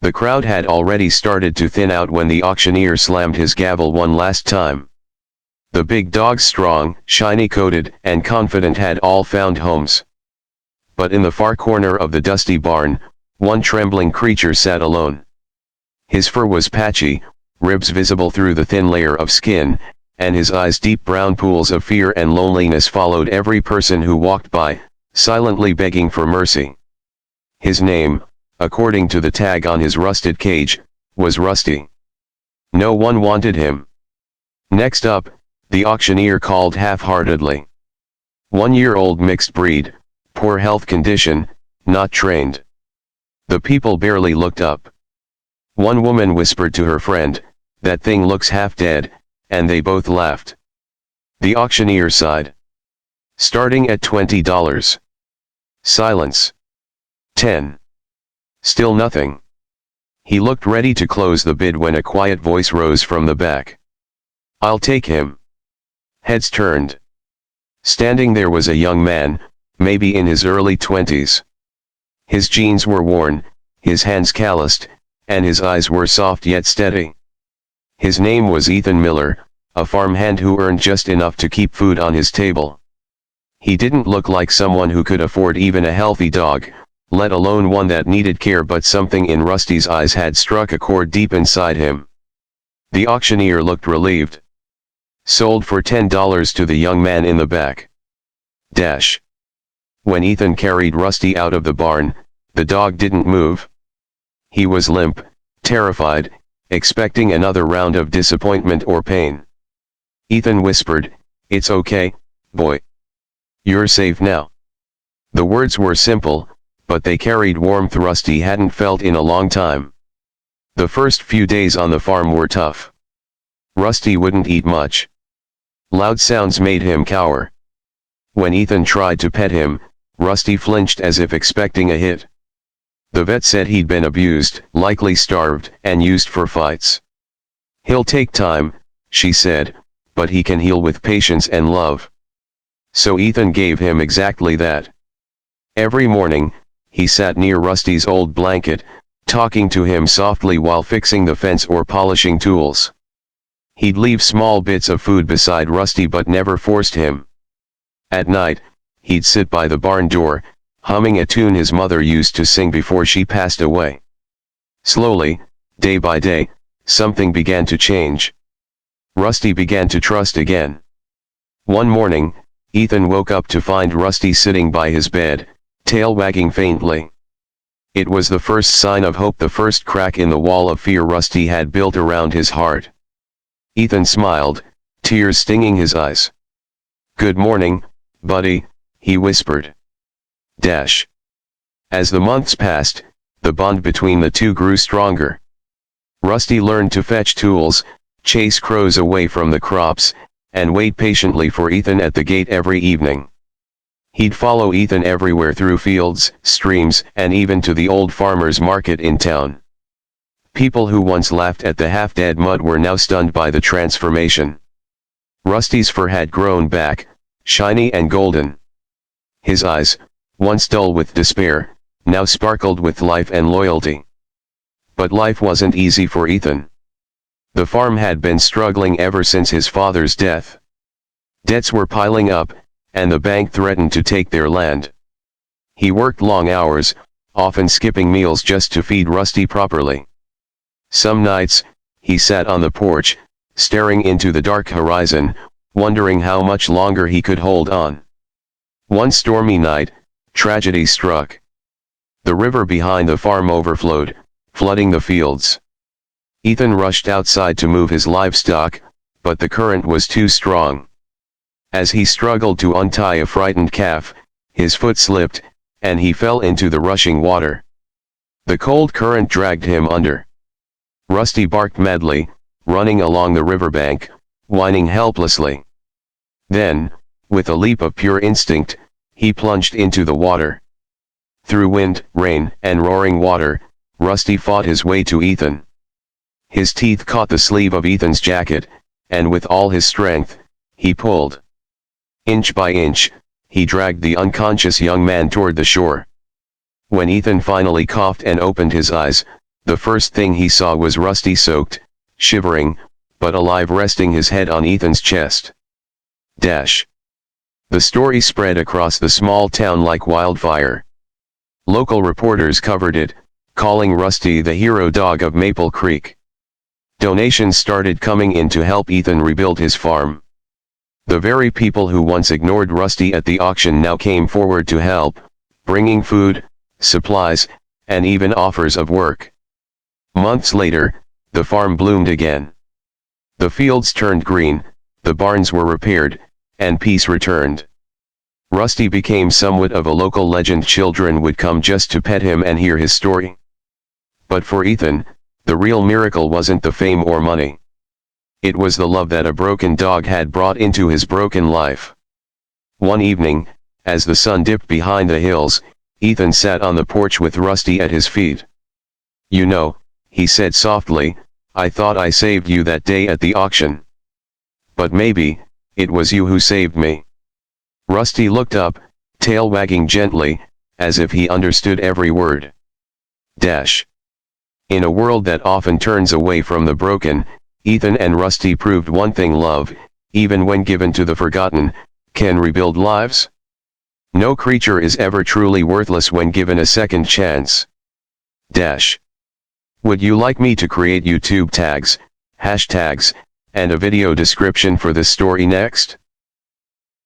The crowd had already started to thin out when the auctioneer slammed his gavel one last time. The big dogs, strong, shiny-coated, and confident, had all found homes. But in the far corner of the dusty barn, one trembling creature sat alone. His fur was patchy, ribs visible through the thin layer of skin, and his eyes, deep brown pools of fear and loneliness, followed every person who walked by, silently begging for mercy. His name, according to the tag on his rusted cage, was Rusty. No one wanted him. Next up, the auctioneer called half-heartedly. 1-year-old mixed breed, poor health condition, not trained. The people barely looked up. One woman whispered to her friend, "That thing looks half dead," and they both laughed. The auctioneer sighed. "Starting at $20. Silence. 10. Still nothing. He looked ready to close the bid when a quiet voice rose from the back. "I'll take him." Heads turned. Standing there was a young man, maybe in his early 20s. His jeans were worn, his hands calloused, and his eyes were soft yet steady. His name was Ethan Miller, a farmhand who earned just enough to keep food on his table. He didn't look like someone who could afford even a healthy dog, let alone one that needed care, but something in Rusty's eyes had struck a chord deep inside him. The auctioneer looked relieved. "Sold for $10 to the young man in the back." Dash. When Ethan carried Rusty out of the barn, the dog didn't move. He was limp, terrified, expecting another round of disappointment or pain. Ethan whispered, "It's okay, boy. You're safe now." The words were simple, but they carried warmth Rusty hadn't felt in a long time. The first few days on the farm were tough. Rusty wouldn't eat much. Loud sounds made him cower. When Ethan tried to pet him, Rusty flinched as if expecting a hit. The vet said he'd been abused, likely starved, and used for fights. "He'll take time," she said, "but he can heal with patience and love." So Ethan gave him exactly that. Every morning, he sat near Rusty's old blanket, talking to him softly while fixing the fence or polishing tools. He'd leave small bits of food beside Rusty but never forced him. At night, he'd sit by the barn door, humming a tune his mother used to sing before she passed away. Slowly, day by day, something began to change. Rusty began to trust again. One morning, Ethan woke up to find Rusty sitting by his bed, tail wagging faintly. It was the first sign of hope, the first crack in the wall of fear Rusty had built around his heart. Ethan smiled, tears stinging his eyes. "Good morning, buddy," he whispered. Dash. As the months passed, the bond between the two grew stronger. Rusty learned to fetch tools, chase crows away from the crops, and wait patiently for Ethan at the gate every evening. He'd follow Ethan everywhere, through fields, streams, and even to the old farmer's market in town. People who once laughed at the half-dead mud were now stunned by the transformation. Rusty's fur had grown back, shiny and golden. His eyes, once dull with despair, now sparkled with life and loyalty. But life wasn't easy for Ethan. The farm had been struggling ever since his father's death. Debts were piling up, and the bank threatened to take their land. He worked long hours, often skipping meals just to feed Rusty properly. Some nights, he sat on the porch, staring into the dark horizon, wondering how much longer he could hold on. One stormy night, tragedy struck. The river behind the farm overflowed, flooding the fields. Ethan rushed outside to move his livestock, but the current was too strong. As he struggled to untie a frightened calf, his foot slipped, and he fell into the rushing water. The cold current dragged him under. Rusty barked madly, running along the riverbank, whining helplessly. Then, with a leap of pure instinct, he plunged into the water. Through wind, rain, and roaring water, Rusty fought his way to Ethan. His teeth caught the sleeve of Ethan's jacket, and with all his strength, he pulled. Inch by inch, he dragged the unconscious young man toward the shore. When Ethan finally coughed and opened his eyes, The first thing he saw was Rusty soaked, shivering, but alive, resting his head on Ethan's chest. Dash. The story spread across the small town like wildfire. Local reporters covered it, calling Rusty the hero dog of Maple Creek. Donations started coming in to help Ethan rebuild his farm. The very people who once ignored Rusty at the auction now came forward to help, bringing food, supplies, and even offers of work. Months later, the farm bloomed again. The fields turned green, the barns were repaired, and peace returned. Rusty became somewhat of a local legend. Children would come just to pet him and hear his story. But for Ethan, the real miracle wasn't the fame or money. It was the love that a broken dog had brought into his broken life. One evening, as the sun dipped behind the hills, Ethan sat on the porch with Rusty at his feet. "You know," he said softly, "I thought I saved you that day at the auction. But maybe, it was you who saved me." Rusty looked up, tail wagging gently, as if he understood every word. Dash. In a world that often turns away from the broken, Ethan and Rusty proved one thing: love, even when given to the forgotten, can rebuild lives. No creature is ever truly worthless when given a second chance. Dash. Would you like me to create YouTube tags, hashtags, and a video description for this story next?